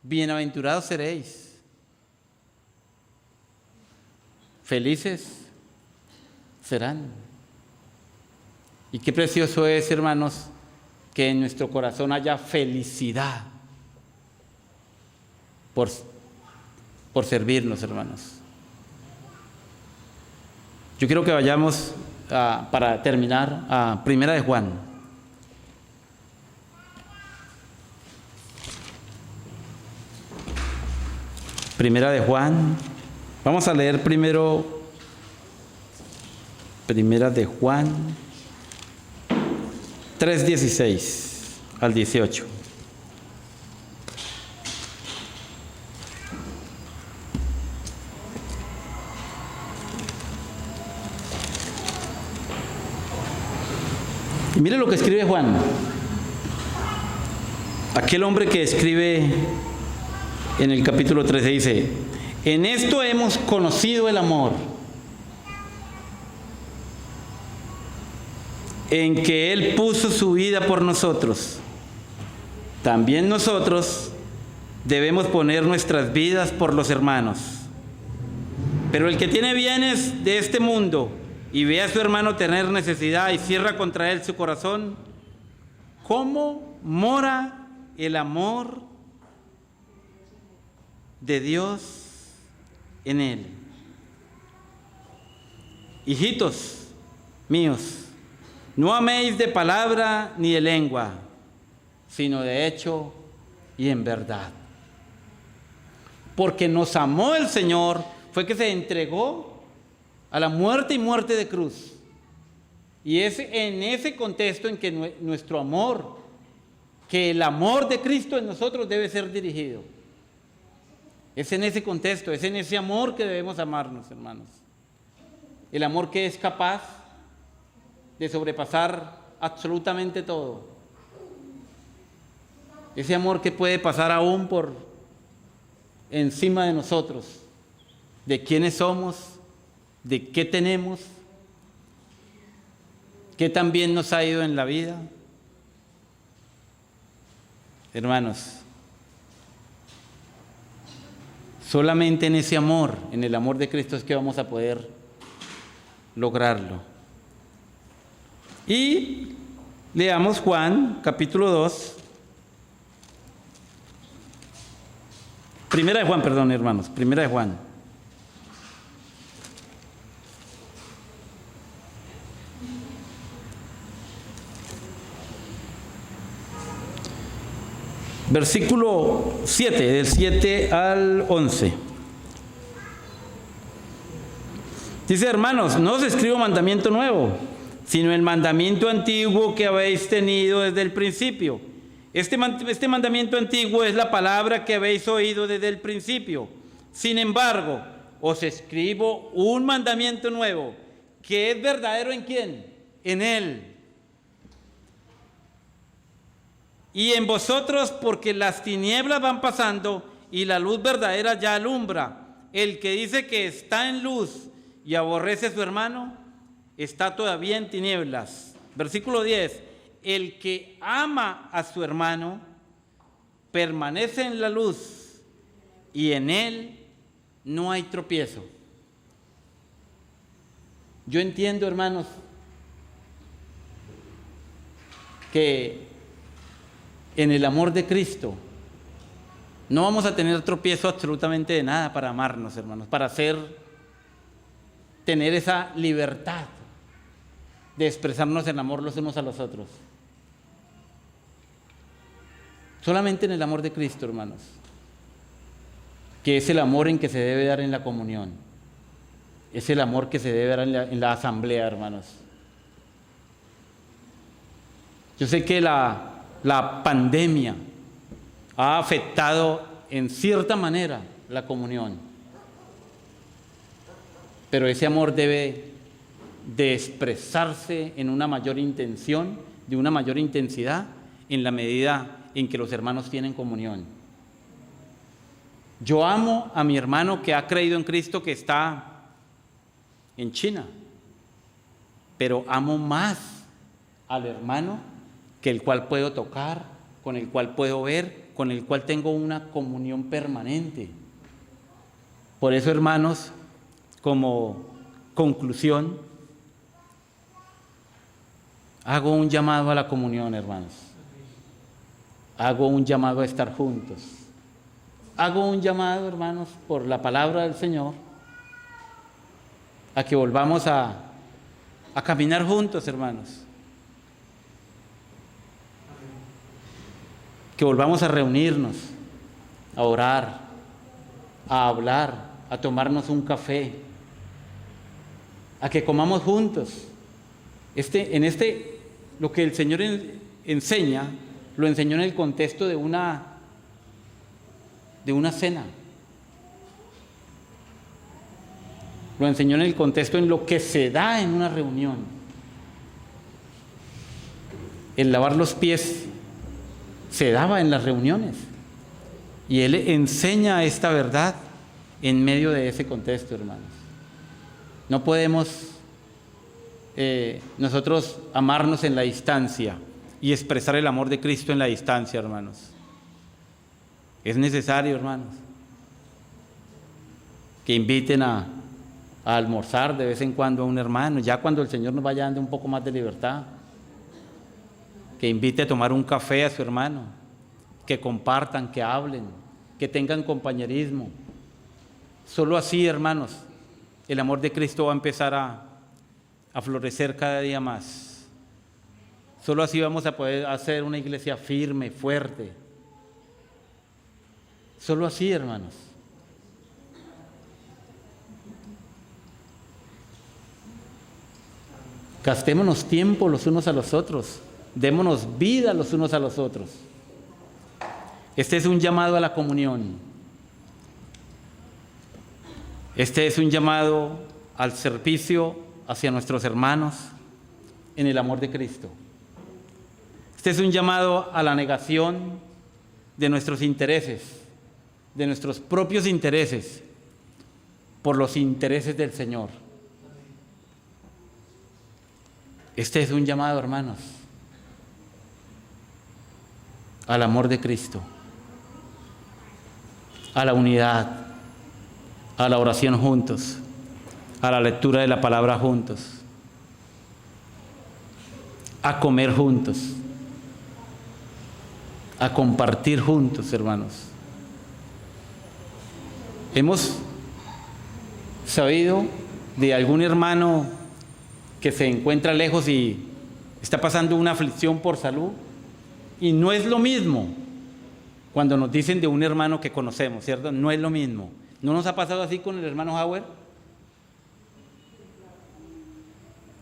bienaventurados seréis. Felices serán. Y qué precioso es, hermanos, que en nuestro corazón haya felicidad por servirnos, hermanos. Yo quiero que vayamos, para terminar, a Primera de Juan. Primera de Juan. Vamos a leer primero Primera de Juan 3:16 al 18. Y mire lo que escribe Juan. Aquel hombre que escribe en el capítulo 13 dice, en esto hemos conocido el amor, en que Él puso su vida por nosotros. También nosotros debemos poner nuestras vidas por los hermanos. Pero el que tiene bienes de este mundo y ve a su hermano tener necesidad y cierra contra él su corazón, ¿cómo mora el amor de Dios en él? Hijitos míos, no améis de palabra ni de lengua, sino de hecho y en verdad. Porque nos amó el Señor, fue que se entregó a la muerte y muerte de cruz. Y es en ese contexto en que nuestro amor, que el amor de Cristo en nosotros debe ser dirigido. Es en ese contexto, es en ese amor que debemos amarnos, hermanos. El amor que es capaz de sobrepasar absolutamente todo. Ese amor que puede pasar aún por encima de nosotros, de quiénes somos, de qué tenemos, qué tan bien nos ha ido en la vida. Hermanos, solamente en ese amor, en el amor de Cristo, es que vamos a poder lograrlo. Y leamos Juan, capítulo 2. Primera de Juan, perdón, hermanos. Primera de Juan. Versículo 7, del 7 al 11. Dice: hermanos, no os escribo mandamiento nuevo, sino el mandamiento antiguo que habéis tenido desde el principio. Este mandamiento antiguo es la palabra que habéis oído desde el principio. Sin embargo, os escribo un mandamiento nuevo, que es verdadero ¿en quién? En Él. Y en vosotros, porque las tinieblas van pasando y la luz verdadera ya alumbra. El que dice que está en luz y aborrece a su hermano, está todavía en tinieblas. Versículo 10. El que ama a su hermano permanece en la luz y en él no hay tropiezo. Yo entiendo, hermanos, que en el amor de Cristo no vamos a tener tropiezo absolutamente de nada para amarnos, hermanos, para tener esa libertad de expresarnos en amor los unos a los otros. Solamente en el amor de Cristo, hermanos, que es el amor en que se debe dar en la comunión, es el amor que se debe dar en la asamblea, hermanos. Yo sé que la pandemia ha afectado en cierta manera la comunión, pero ese amor debe de expresarse en una mayor intención, de una mayor intensidad, en la medida en que los hermanos tienen comunión. Yo amo a mi hermano que ha creído en Cristo, que está en China, pero amo más al hermano que el cual puedo tocar, con el cual puedo ver, con el cual tengo una comunión permanente. Por eso, hermanos, como conclusión, hago un llamado a la comunión, hermanos. Hago un llamado a estar juntos. Hago un llamado, hermanos, por la palabra del Señor, a que volvamos a caminar juntos, hermanos. Que volvamos a reunirnos, a orar, a hablar, a tomarnos un café, a que comamos juntos. Lo que el Señor enseña, lo enseñó en el contexto de una cena. Lo enseñó en el contexto en lo que se da en una reunión. El lavar los pies se daba en las reuniones. Y Él enseña esta verdad en medio de ese contexto, hermanos. No podemos nosotros amarnos en la distancia y expresar el amor de Cristo en la distancia, hermanos. Es necesario, hermanos, que inviten a almorzar de vez en cuando a un hermano, ya cuando el Señor nos vaya dando un poco más de libertad. Que invite a tomar un café a su hermano, que compartan, que hablen, que tengan compañerismo. Solo así, hermanos, el amor de Cristo va a empezar a florecer cada día más. Solo así vamos a poder hacer una iglesia firme, fuerte. Solo así, hermanos. Gastémonos tiempo los unos a los otros. Démonos vida los unos a los otros. Este es un llamado a la comunión. Este es un llamado al servicio hacia nuestros hermanos en el amor de Cristo. Este es un llamado a la negación de nuestros intereses de nuestros propios intereses por los intereses del Señor. Este es un llamado, hermanos, al amor de Cristo, a la unidad, a la oración juntos, a la lectura de la palabra juntos, a comer juntos, a compartir juntos, hermanos. Hemos sabido de algún hermano que se encuentra lejos y está pasando una aflicción por salud, y no es lo mismo cuando nos dicen de un hermano que conocemos, ¿cierto? No es lo mismo. ¿No nos ha pasado así con el hermano Howard?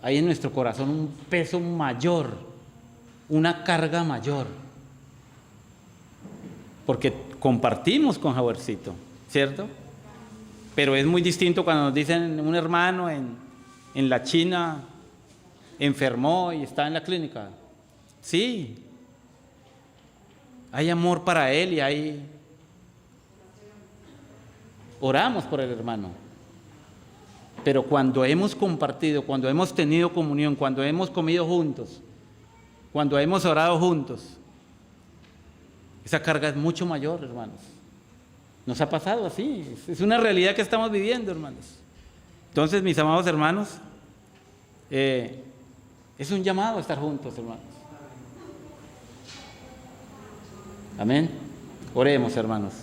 Hay en nuestro corazón un peso mayor, una carga mayor, porque compartimos con Howardcito, ¿cierto? Pero es muy distinto cuando nos dicen un hermano en la China enfermó y está en la clínica. Sí, hay amor para él y oramos por el hermano. Pero cuando hemos compartido, cuando hemos tenido comunión, cuando hemos comido juntos, cuando hemos orado juntos, esa carga es mucho mayor, hermanos. Nos ha pasado así, es una realidad que estamos viviendo, hermanos. Entonces, mis amados hermanos, es un llamado a estar juntos, hermanos. Amén. Oremos, hermanos.